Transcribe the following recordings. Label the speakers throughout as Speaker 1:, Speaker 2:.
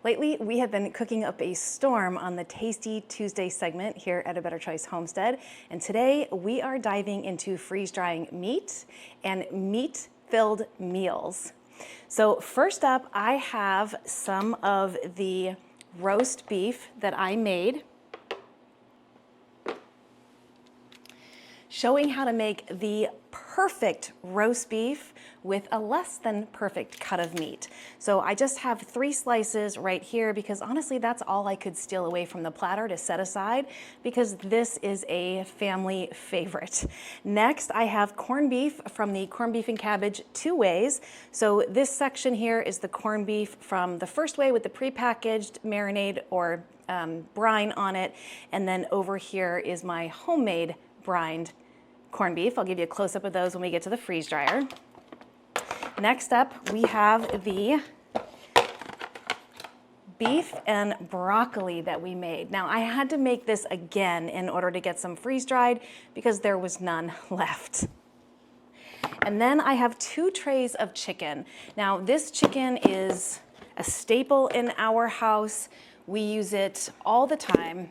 Speaker 1: Lately, we have been cooking up a storm on the Tasty Tuesday segment here at A Better Choice Homestead, and today we are diving into freeze-drying meat and meat-filled meals. So first up, I have some of the roast beef that I made, showing how to make the perfect roast beef with a less than perfect cut of meat. So I just have 3 slices right here because honestly that's all I could steal away from the platter to set aside because this is a family favorite. Next I have corned beef from the corned beef and cabbage 2 ways. So this section here is the corned beef from the first way with the prepackaged marinade or brine on it, and then over here is my homemade brined corned beef. I'll give you a close-up of those when we get to the freeze dryer. Next up, we have the beef and broccoli that we made. Now, I had to make this again in order to get some freeze-dried because there was none left. And then I have 2 trays of chicken. Now, this chicken is a staple in our house. We use it all the time.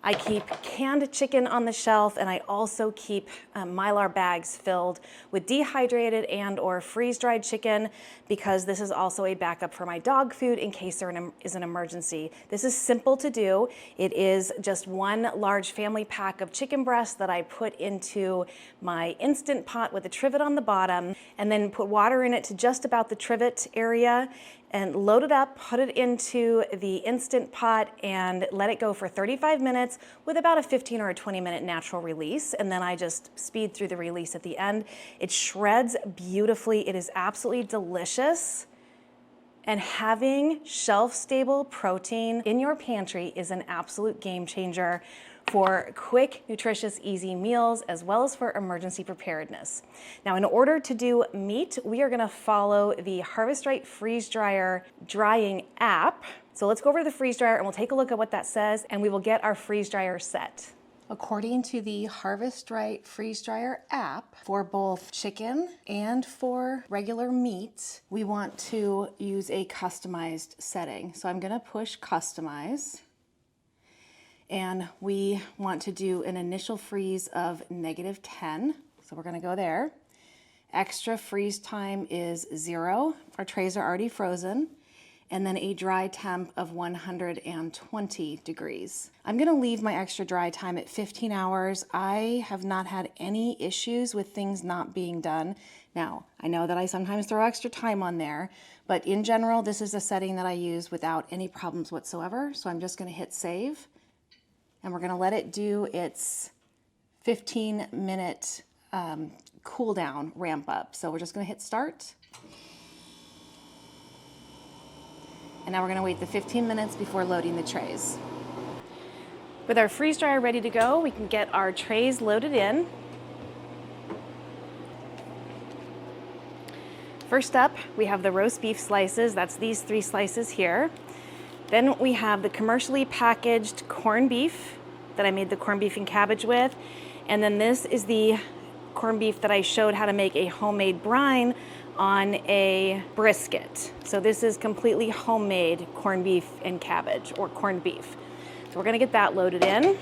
Speaker 1: I keep canned chicken on the shelf, and I also keep Mylar bags filled with dehydrated and or freeze-dried chicken because this is also a backup for my dog food in case there is an emergency. This is simple to do. It is just 1 large family pack of chicken breasts that I put into my Instant Pot with a trivet on the bottom, and then put water in it to just about the trivet area, and load it up, put it into the Instant Pot, and let it go for 35 minutes with about a 15 or a 20-minute natural release. And then I just speed through the release at the end. It shreds beautifully. It is absolutely delicious. And having shelf-stable protein in your pantry is an absolute game changer for quick, nutritious, easy meals, as well as for emergency preparedness. Now, in order to do meat, we are gonna follow the Harvest Right freeze dryer drying app. So let's go over to the freeze dryer and we'll take a look at what that says, and we will get our freeze dryer set. According to the Harvest Right freeze dryer app, for both chicken and for regular meat, we want to use a customized setting. So I'm gonna push customize. And we want to do an initial freeze of -10. So we're gonna go there. Extra freeze time is 0. Our trays are already frozen. And then a dry temp of 120 degrees. I'm gonna leave my extra dry time at 15 hours. I have not had any issues with things not being done. Now, I know that I sometimes throw extra time on there, but in general, this is a setting that I use without any problems whatsoever. So I'm just gonna hit save. And we're gonna let it do its 15-minute cool down ramp up. So we're just gonna hit start. And now we're gonna wait the 15 minutes before loading the trays. With our freeze dryer ready to go, we can get our trays loaded in. First up, we have the roast beef slices. That's these 3 slices here. Then we have the commercially packaged corned beef that I made the corned beef and cabbage with. And then this is the corned beef that I showed how to make a homemade brine on a brisket. So this is completely homemade corned beef and cabbage, or corned beef. So we're gonna get that loaded in.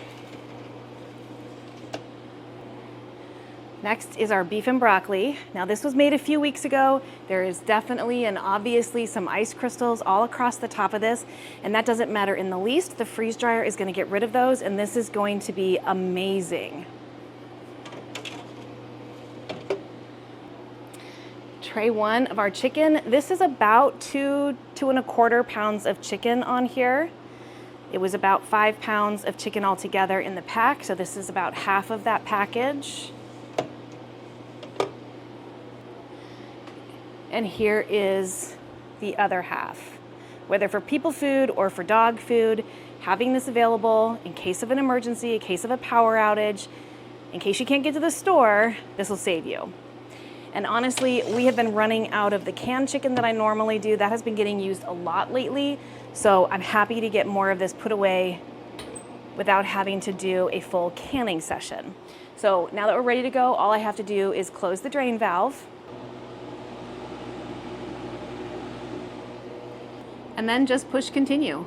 Speaker 1: Next is our beef and broccoli. Now this was made a few weeks ago. There is definitely and obviously some ice crystals all across the top of this, and that doesn't matter in the least. The freeze dryer is gonna get rid of those, and this is going to be amazing. Tray 1 of our chicken. This is about 2 1/4 pounds of chicken on here. It was about 5 pounds of chicken altogether in the pack, so this is about half of that package. And here is the other half. Whether for people food or for dog food, having this available in case of an emergency, in case of a power outage, in case you can't get to the store, this will save you. And honestly, we have been running out of the canned chicken that I normally do. That has been getting used a lot lately. So I'm happy to get more of this put away without having to do a full canning session. So now that we're ready to go, all I have to do is close the drain valve. and then just push continue.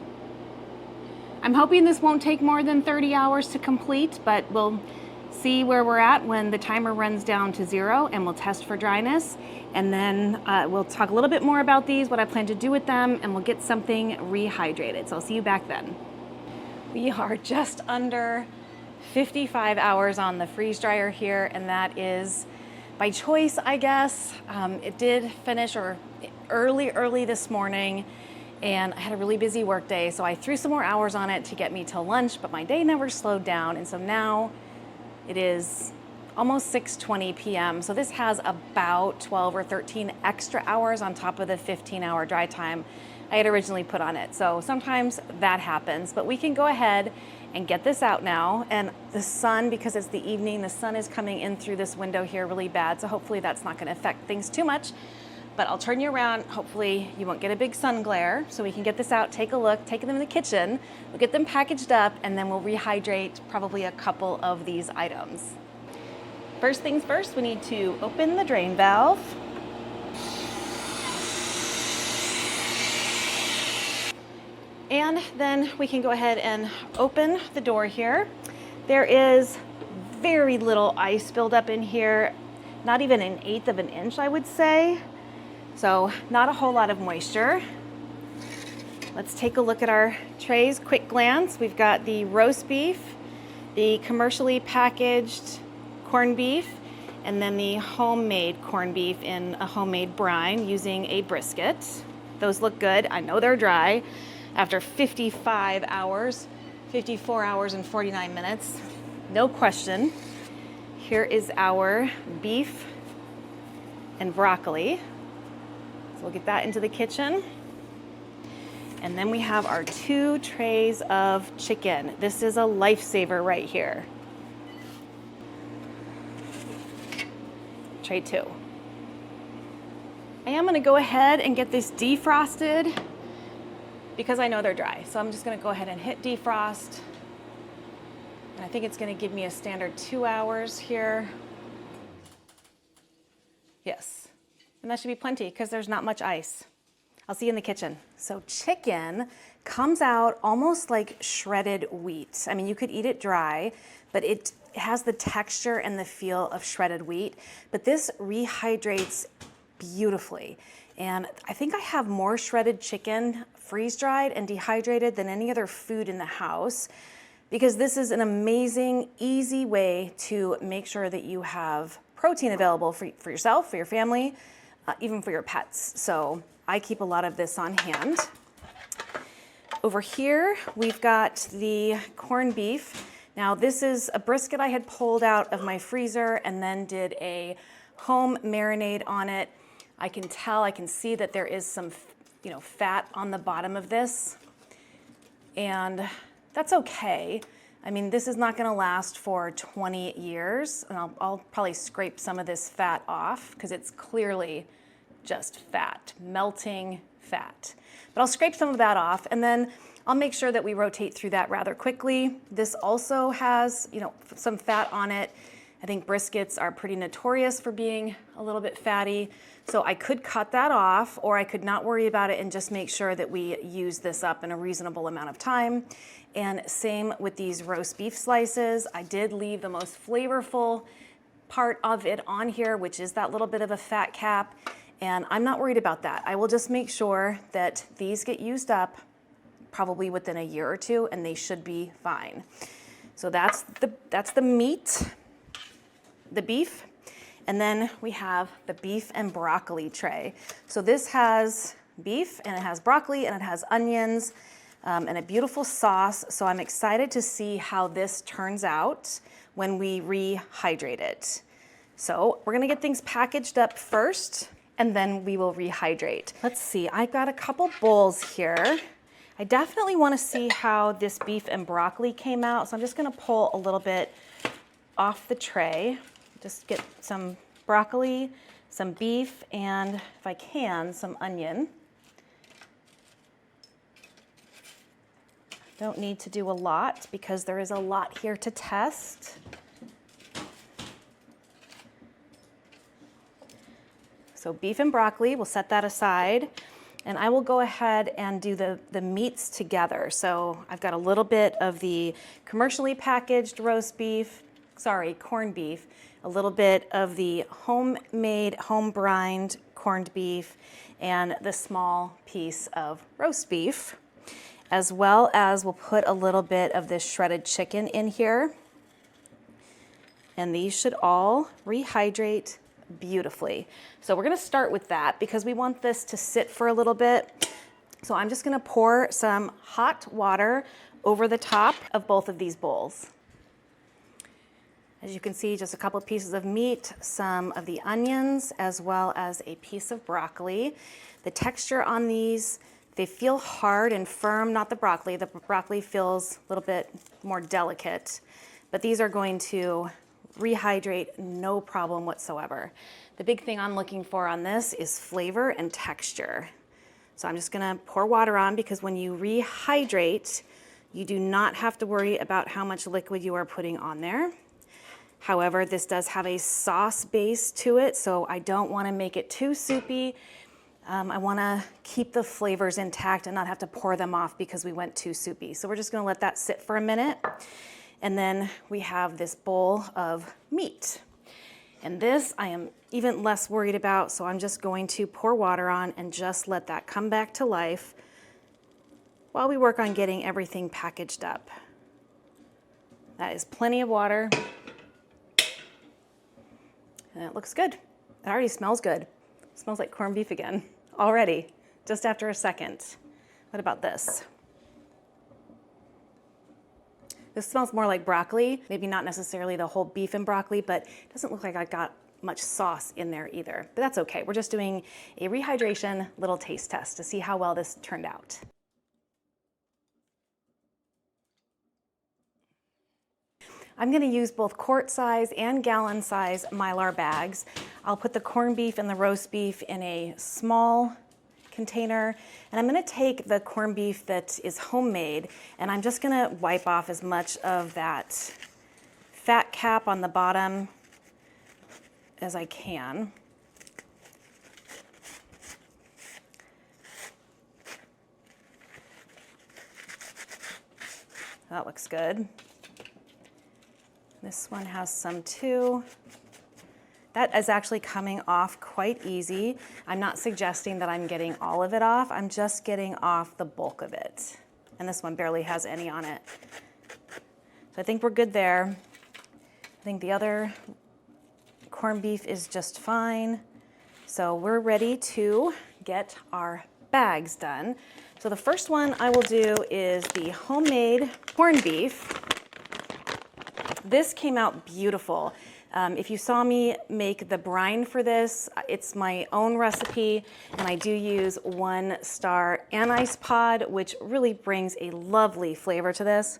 Speaker 1: I'm hoping this won't take more than 30 hours to complete, but we'll see where we're at when the timer runs down to 0, and we'll test for dryness. And then we'll talk a little bit more about these, what I plan to do with them, and we'll get something rehydrated. So I'll see you back then. We are just under 55 hours on the freeze dryer here, and that is by choice, I guess. It did finish early this morning, and I had a really busy work day, so I threw some more hours on it to get me till lunch, but my day never slowed down, and so now it is almost 6:20 p.m. So this has about 12 or 13 extra hours on top of the 15-hour dry time I had originally put on it. So sometimes that happens, but we can go ahead and get this out now. And the sun, because it's the evening, the sun is coming in through this window here really bad, so hopefully that's not gonna affect things too much. But I'll turn you around. Hopefully you won't get a big sun glare, so we can get this out, take a look, take them in the kitchen, we'll get them packaged up, and then we'll rehydrate probably a couple of these items. First things first, we need to open the drain valve. And then we can go ahead and open the door here. There is very little ice buildup in here, not even 1/8 of an inch, I would say. So not a whole lot of moisture. Let's take a look at our trays, quick glance. We've got the roast beef, the commercially packaged corned beef, and then the homemade corned beef in a homemade brine using a brisket. Those look good. I know they're dry after 55 hours, 54 hours and 49 minutes, no question. Here is our beef and broccoli. So we'll get that into the kitchen. And then we have our 2 trays of chicken. This is a lifesaver right here. Tray 2. I am gonna go ahead and get this defrosted because I know they're dry. So I'm just gonna go ahead and hit defrost. And I think it's gonna give me a standard 2 hours here. Yes, and that should be plenty because there's not much ice. I'll see you in the kitchen. So chicken comes out almost like shredded wheat. I mean, you could eat it dry, but it has the texture and the feel of shredded wheat, but this rehydrates beautifully. And I think I have more shredded chicken freeze-dried and dehydrated than any other food in the house, because this is an amazing, easy way to make sure that you have protein available for yourself, for your family, even for your pets. So I keep a lot of this on hand. Over here, we've got the corned beef. Now this is a brisket I had pulled out of my freezer and then did a home marinade on it. I can see that there is some, fat on the bottom of this, and that's okay. I mean, this is not gonna last for 20 years, and I'll probably scrape some of this fat off because it's clearly just fat, melting fat. But I'll scrape some of that off, and then I'll make sure that we rotate through that rather quickly. This also has, some fat on it. I think briskets are pretty notorious for being a little bit fatty. So I could cut that off, or I could not worry about it and just make sure that we use this up in a reasonable amount of time. And same with these roast beef slices. I did leave the most flavorful part of it on here, which is that little bit of a fat cap. And I'm not worried about that. I will just make sure that these get used up probably within a year or two, and they should be fine. So that's the meat, the beef. And then we have the beef and broccoli tray. So this has beef, and it has broccoli, and it has onions, and a beautiful sauce. So I'm excited to see how this turns out when we rehydrate it. So we're gonna get things packaged up first, and then we will rehydrate. Let's see, I've got a couple bowls here. I definitely wanna see how this beef and broccoli came out, so I'm just gonna pull a little bit off the tray. Just get some broccoli, some beef, and if I can, some onion. Don't need to do a lot because there is a lot here to test. So beef and broccoli, we'll set that aside. And I will go ahead and do the meats together. So I've got a little bit of the commercially packaged corned beef, a little bit of the homemade, home-brined corned beef, and the small piece of roast beef, as well as we'll put a little bit of this shredded chicken in here. And these should all rehydrate beautifully. So we're gonna start with that because we want this to sit for a little bit. So I'm just gonna pour some hot water over the top of both of these bowls. As you can see, just a couple of pieces of meat, some of the onions, as well as a piece of broccoli. The texture on these, they feel hard and firm, not the broccoli. The broccoli feels a little bit more delicate, but these are going to rehydrate no problem whatsoever. The big thing I'm looking for on this is flavor and texture. So I'm just gonna pour water on because when you rehydrate, you do not have to worry about how much liquid you are putting on there. However, this does have a sauce base to it, so I don't wanna make it too soupy. I wanna keep the flavors intact and not have to pour them off because we went too soupy. So we're just gonna let that sit for a minute. And then we have this bowl of meat. And this I am even less worried about, so I'm just going to pour water on and just let that come back to life while we work on getting everything packaged up. That is plenty of water. And it looks good. It already smells good. It smells like corned beef again, already, just after a second. What about this? This smells more like broccoli, maybe not necessarily the whole beef and broccoli, but it doesn't look like I got much sauce in there either. But that's okay. We're just doing a rehydration little taste test to see how well this turned out. I'm gonna use both quart size and gallon size Mylar bags. I'll put the corned beef and the roast beef in a small container, and I'm gonna take the corned beef that is homemade, and I'm just gonna wipe off as much of that fat cap on the bottom as I can. That looks good. This one has some too. That is actually coming off quite easy. I'm not suggesting that I'm getting all of it off. I'm just getting off the bulk of it. And this one barely has any on it. So I think we're good there. I think the other corned beef is just fine. So we're ready to get our bags done. So the first one I will do is the homemade corned beef. This came out beautiful. If you saw me make the brine for this, it's my own recipe, and I do use 1-star anise pod, which really brings a lovely flavor to this.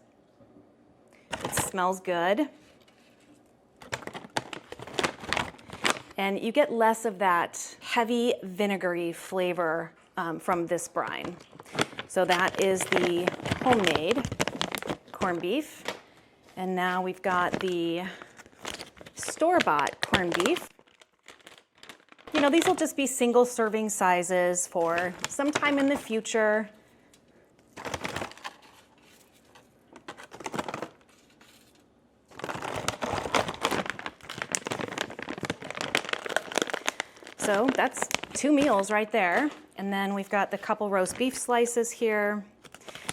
Speaker 1: It smells good. And you get less of that heavy vinegary flavor from this brine. So that is the homemade corned beef. And now we've got the store-bought corned beef. You know, these will just be single serving sizes for sometime in the future. So that's 2 meals right there. And then we've got the couple roast beef slices here.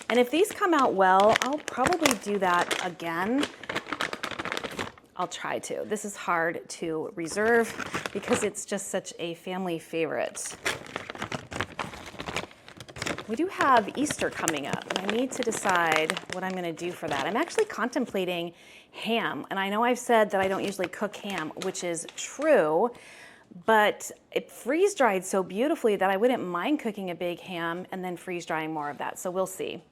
Speaker 1: And if these come out well, I'll probably do that again. I'll try to. This is hard to reserve because it's just such a family favorite. We do have Easter coming up, and I need to decide what I'm gonna do for that. I'm actually contemplating ham, and I know I've said that I don't usually cook ham, which is true, but it freeze dried so beautifully that I wouldn't mind cooking a big ham and then freeze drying more of that, so we'll see.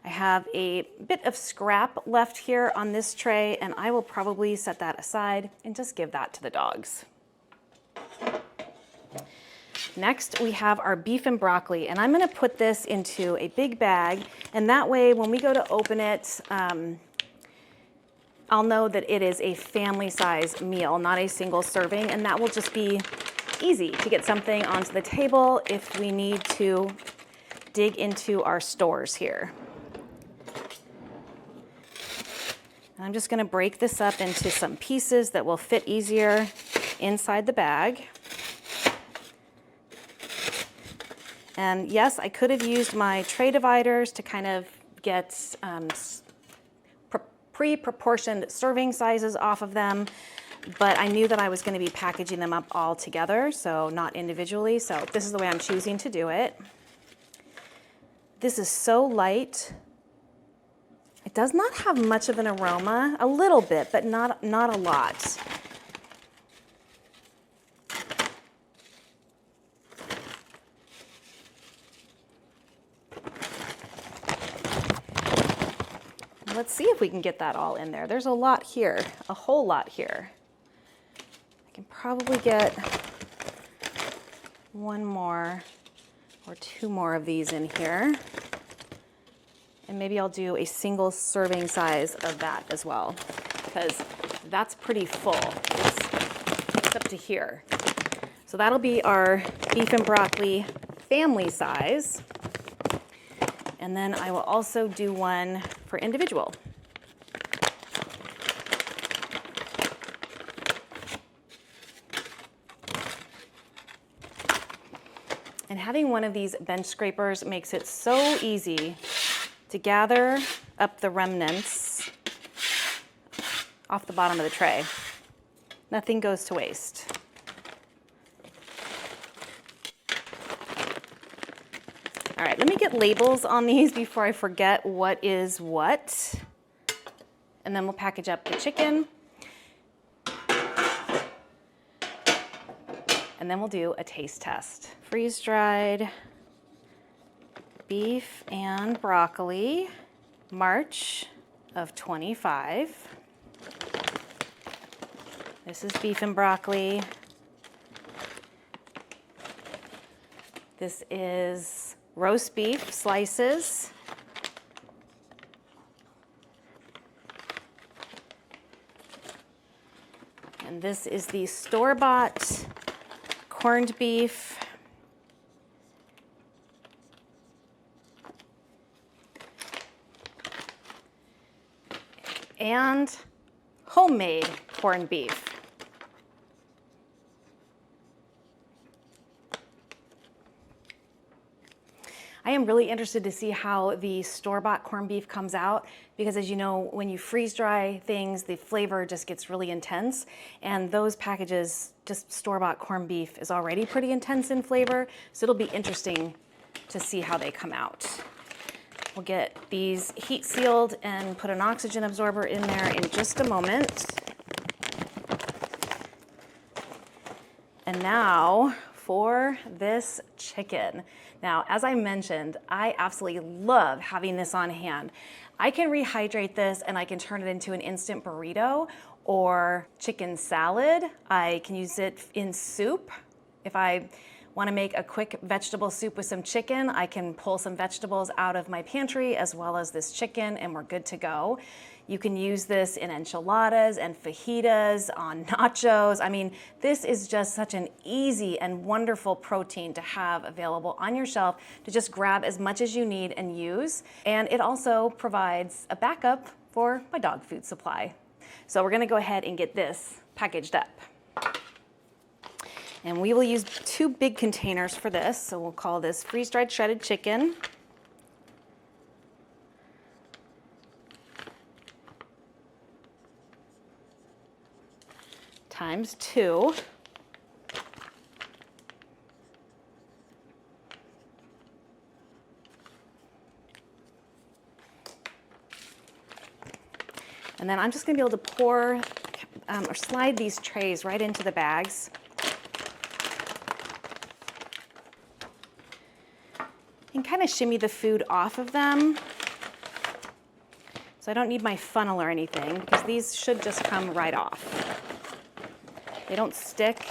Speaker 1: I have a bit of scrap left here on this tray, and I will probably set that aside and just give that to the dogs. Next, we have our beef and broccoli, and I'm gonna put this into a big bag, and that way when we go to open it, I'll know that it is a family size meal, not a single serving, and that will just be it's easy to get something onto the table if we need to dig into our stores here. I'm just going to break this up into some pieces that will fit easier inside the bag. And yes, I could have used my tray dividers to kind of get pre-proportioned serving sizes off of them, but I knew that I was going to be packaging them up all together, so not individually. So this is the way I'm choosing to do it. This is so light. It does not have much of an aroma, a little bit, but not a lot. Let's see if we can get that all in there. There's a lot here, a whole lot here. I can probably get one more or two more of these in here. And maybe I'll do a single serving size of that as well, because that's pretty full. It's up to here. So that'll be our beef and broccoli family size. And then I will also do one for individual. And having one of these bench scrapers makes it so easy to gather up the remnants off the bottom of the tray. Nothing goes to waste. All right, let me get labels on these before I forget what is what. And then we'll package up the chicken. And then we'll do a taste test. Freeze-dried beef and broccoli, March of 25. This is beef and broccoli. This is roast beef slices. And this is the store-bought corned beef. And homemade corned beef. I am really interested to see how the store-bought corned beef comes out, because as you know, when you freeze dry things, the flavor just gets really intense, and those packages, just store-bought corned beef is already pretty intense in flavor, so it'll be interesting to see how they come out. We'll get these heat sealed and put an oxygen absorber in there in just a moment. And now for this chicken. Now, as I mentioned, I absolutely love having this on hand. I can rehydrate this and I can turn it into an instant burrito or chicken salad. I can use it in soup. If I want to make a quick vegetable soup with some chicken, I can pull some vegetables out of my pantry as well as this chicken and we're good to go. You can use this in enchiladas and fajitas, on nachos. I mean, this is just such an easy and wonderful protein to have available on your shelf to just grab as much as you need and use. And it also provides a backup for my dog food supply. So we're gonna go ahead and get this packaged up. And we will use 2 big containers for this. So we'll call this freeze-dried shredded chicken. Times 2. And then I'm just gonna be able to pour or slide these trays right into the bags. And kind of shimmy the food off of them. So I don't need my funnel or anything because these should just come right off. They don't stick.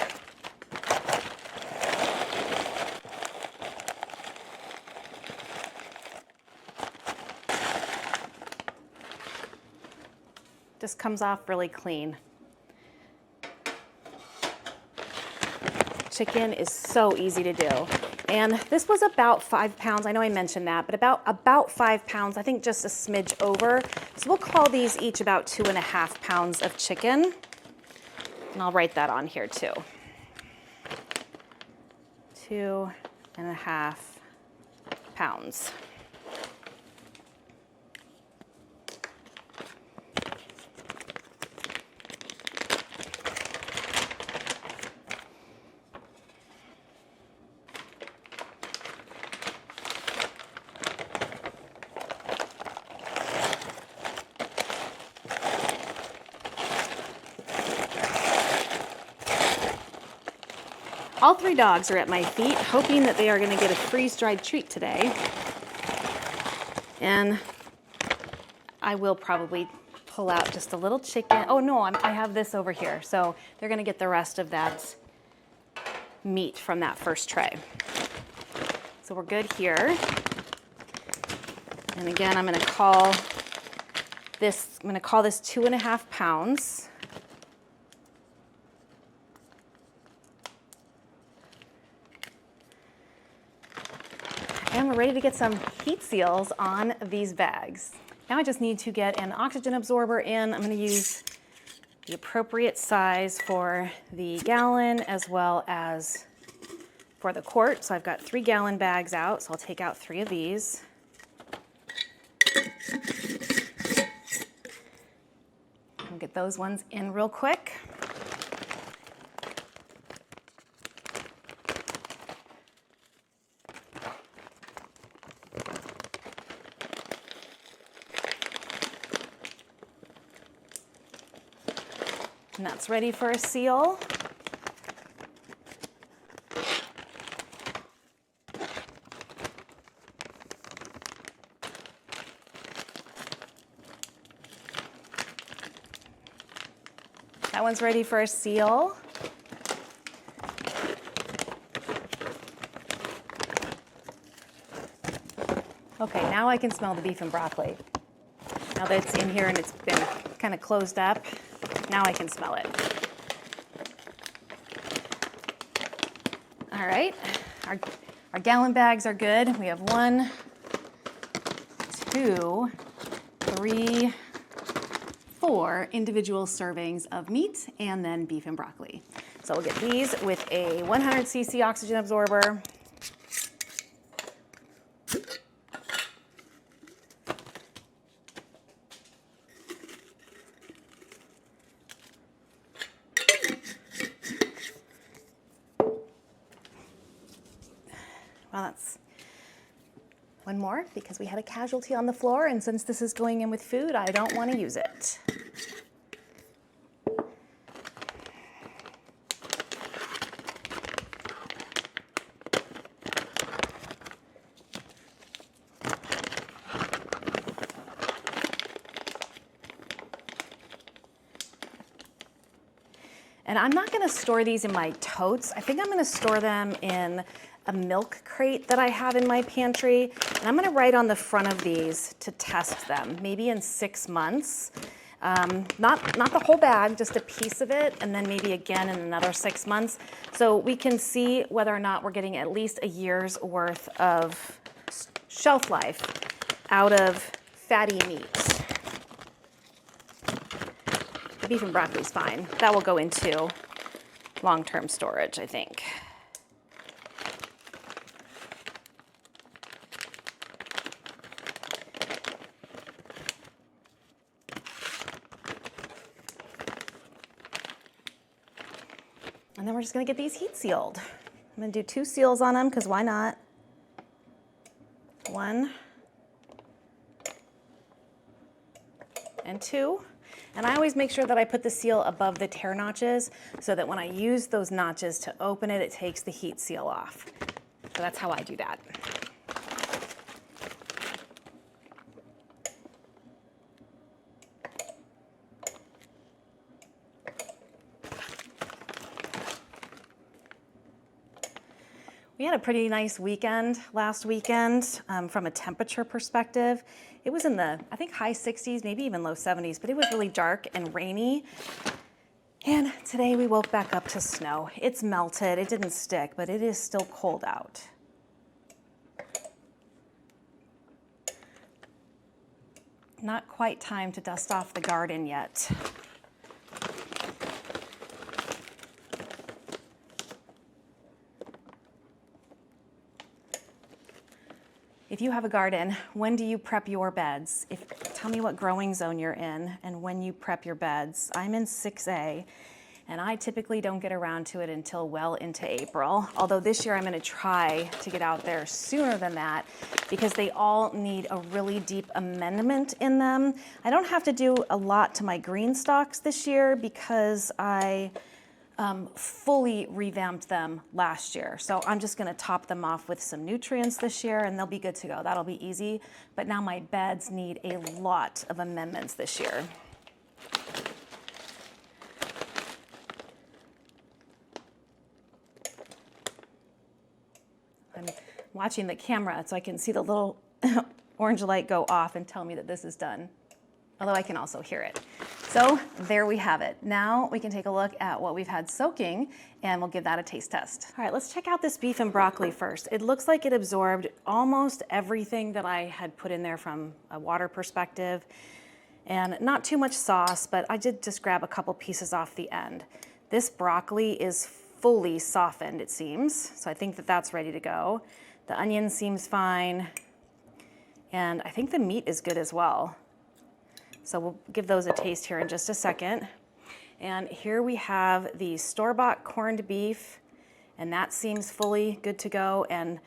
Speaker 1: Just comes off really clean. chicken is so easy to do. And this was about 5 pounds. I know I mentioned that, but about 5 pounds, I think just a smidge over. So we'll call these each about 2.5 pounds of chicken. And I'll write that on here too. 2.5 pounds. All 3 dogs are at my feet, hoping that they are going to get a freeze-dried treat today. And I will probably pull out just a little chicken. Oh no, I have this over here. So they're going to get the rest of that meat from that first tray. So we're good here. And again, I'm going to call this 2.5 pounds. And we're ready to get some heat seals on these bags. Now I just need to get an oxygen absorber in. I'm going to use the appropriate size for the gallon as well as for the quart. So I've got 3 gallon bags out, so I'll take out 3 of these. I'll get those ones in real quick. And that's ready for a seal. That one's ready for a seal. Okay, now I can smell the beef and broccoli. Now that it's in here and it's been kind of closed up, now I can smell it. All right, our gallon bags are good. We have 1, 2, 3, 4 individual servings of meat and then beef and broccoli. So we'll get these with a 100 cc oxygen absorber. Well, that's one more because we had a casualty on the floor, and since this is going in with food, I don't want to use it. And I'm not going to store these in my totes. I think I'm going to store them in a milk crate that I have in my pantry. And I'm going to write on the front of these to test them, maybe in 6 months. Not the whole bag, just a piece of it, and then maybe again in another 6 months. So we can see whether or not we're getting at least a year's worth of shelf life out of fatty meat. The beef and broccoli is fine. That will go into long-term storage, I think. And then we're just gonna get these heat sealed. I'm gonna do 2 seals on them, because why not? 1 and 2. And I always make sure that I put the seal above the tear notches so that when I use those notches to open it, it takes the heat seal off. So that's how I do that. We had a pretty nice weekend last weekend from a temperature perspective. It was in the, I think, high 60s, maybe even low 70s, but it was really dark and rainy. And today we woke back up to snow. It's melted, it didn't stick, but it is still cold out. Not quite time to dust off the garden yet. If you have a garden, when do you prep your beds? Tell me what growing zone you're in and when you prep your beds. I'm in 6A, and I typically don't get around to it until well into April. Although this year I'm gonna try to get out there sooner than that because they all need a really deep amendment in them. I don't have to do a lot to my green stalks this year because I fully revamped them last year. So I'm just gonna top them off with some nutrients this year and they'll be good to go. That'll be easy. But now my beds need a lot of amendments this year. I'm watching the camera so I can see the little orange light go off and tell me that this is done. Although I can also hear it. So there we have it. Now we can take a look at what we've had soaking and we'll give that a taste test. All right, let's check out this beef and broccoli first. It looks like it absorbed almost everything that I had put in there from a water perspective, and not too much sauce, but I did just grab a couple pieces off the end. This broccoli is fully softened, it seems. So I think that that's ready to go. The onion seems fine. And I think the meat is good as well. So we'll give those a taste here in just a second. And here we have the store-bought corned beef, and that seems fully good to go. And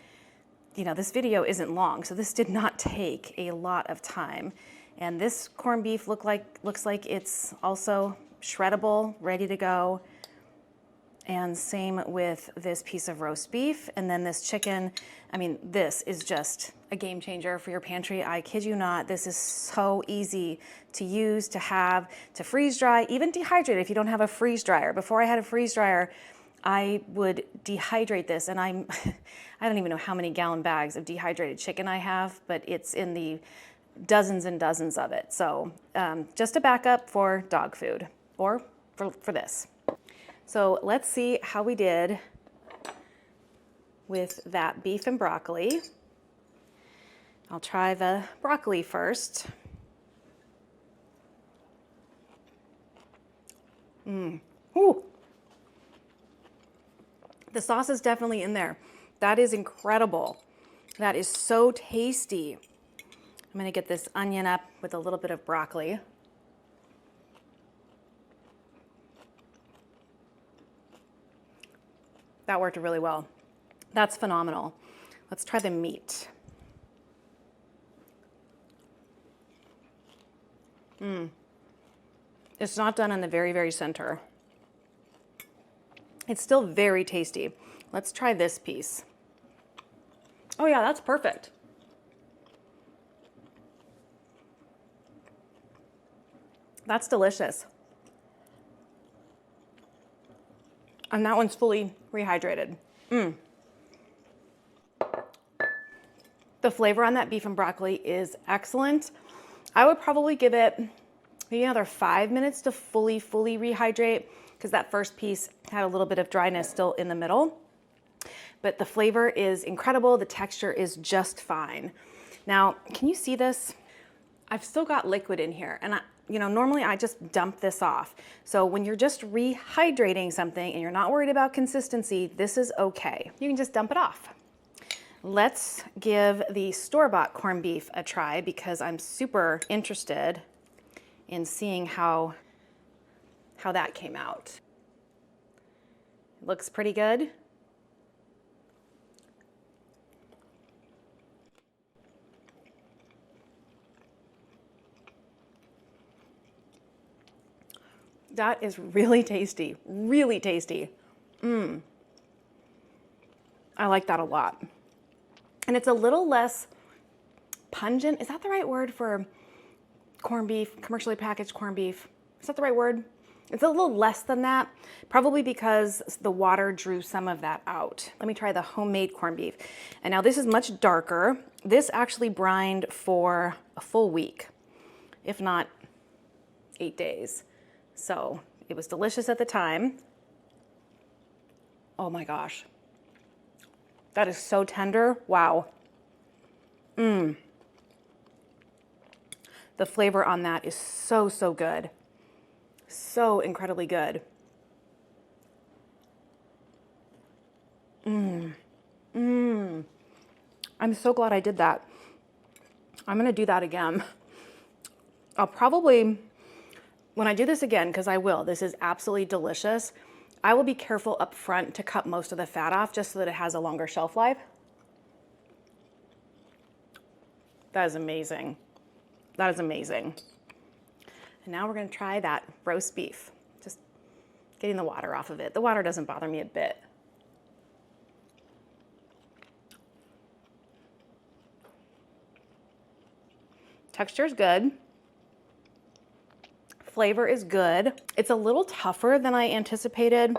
Speaker 1: you know, this video isn't long, so this did not take a lot of time. And this corned beef looks like it's also shreddable, ready to go. And same with this piece of roast beef. And then this chicken, I mean, this is just a game changer for your pantry. I kid you not, this is so easy to use, to have, to freeze dry, even dehydrate if you don't have a freeze dryer. Before I had a freeze dryer, I would dehydrate this, and I don't even know how many gallon bags of dehydrated chicken I have, but it's in the dozens and dozens of it. So just a backup for dog food or for this. So let's see how we did with that beef and broccoli. I'll try the broccoli first. Ooh. The sauce is definitely in there. That is incredible. That is so tasty. I'm gonna get this onion up with a little bit of broccoli. That worked really well. That's phenomenal. Let's try the meat. It's not done in the very, very center. It's still very tasty. Let's try this piece. Oh yeah, that's perfect. That's delicious. And that one's fully rehydrated. The flavor on that beef and broccoli is excellent. I would probably give it maybe another 5 minutes to fully rehydrate, because that first piece had a little bit of dryness still in the middle. But the flavor is incredible. The texture is just fine. Now, can you see this? I've still got liquid in here, and normally I just dump this off. So when you're just rehydrating something and you're not worried about consistency, this is okay. You can just dump it off. Let's give the store-bought corned beef a try because I'm super interested in seeing how that came out. It looks pretty good. That is really tasty, really tasty. I like that a lot. And it's a little less pungent. Is that the right word for corned beef, commercially packaged corned beef? Is that the right word? It's a little less than that, probably because the water drew some of that out. Let me try the homemade corned beef. And now this is much darker. This actually brined for a full week, if not 8 days. So It was delicious at the time. Oh my gosh. That is so tender. Wow. The flavor on that is so, so good. So incredibly good. I'm so glad I did that. I'm gonna do that again. I'll probably, when I do this again, because I will, this is absolutely delicious, I will be careful up front to cut most of the fat off just so that it has a longer shelf life. That is amazing. That is amazing. And now we're gonna try that roast beef. Just getting the water off of it. The water doesn't bother me a bit. Texture is good. Flavor is good. It's a little tougher than I anticipated,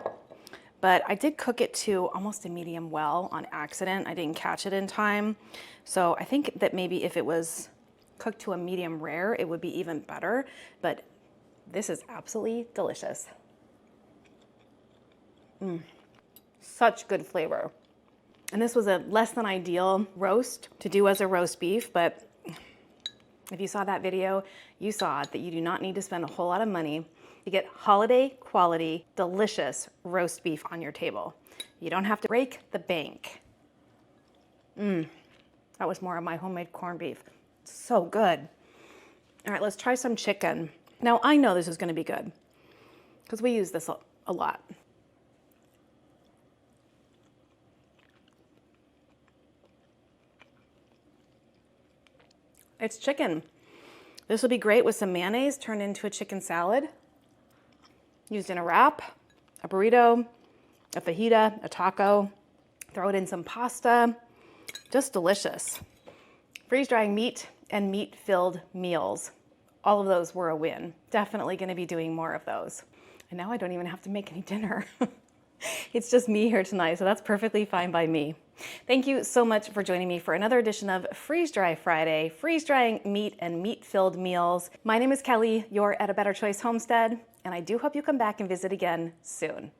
Speaker 1: but I did cook it to almost a medium well on accident. I didn't catch it in time. So I think that maybe if it was cooked to a medium rare, it would be even better, but this is absolutely delicious. Such good flavor. And this was a less than ideal roast to do as a roast beef, but if you saw that video, you saw that you do not need to spend a whole lot of money to get holiday quality, delicious roast beef on your table. You don't have to break the bank. That was more of my homemade corned beef. So good. All right, let's try some chicken. Now I know this is gonna be good because we use this a lot. It's chicken. This will be great with some mayonnaise turned into a chicken salad, used in a wrap, a burrito, a fajita, a taco. Throw it in some pasta. Just delicious. Freeze drying meat and meat-filled meals. All of those were a win. Definitely gonna be doing more of those. And now I don't even have to make any dinner. It's just me here tonight, so that's perfectly fine by me. Thank you so much for joining me for another edition of Freeze Dry Friday, freeze drying meat and meat-filled meals. My name is Kelly, you're at A Better Choice Homestead, and I do hope you come back and visit again soon.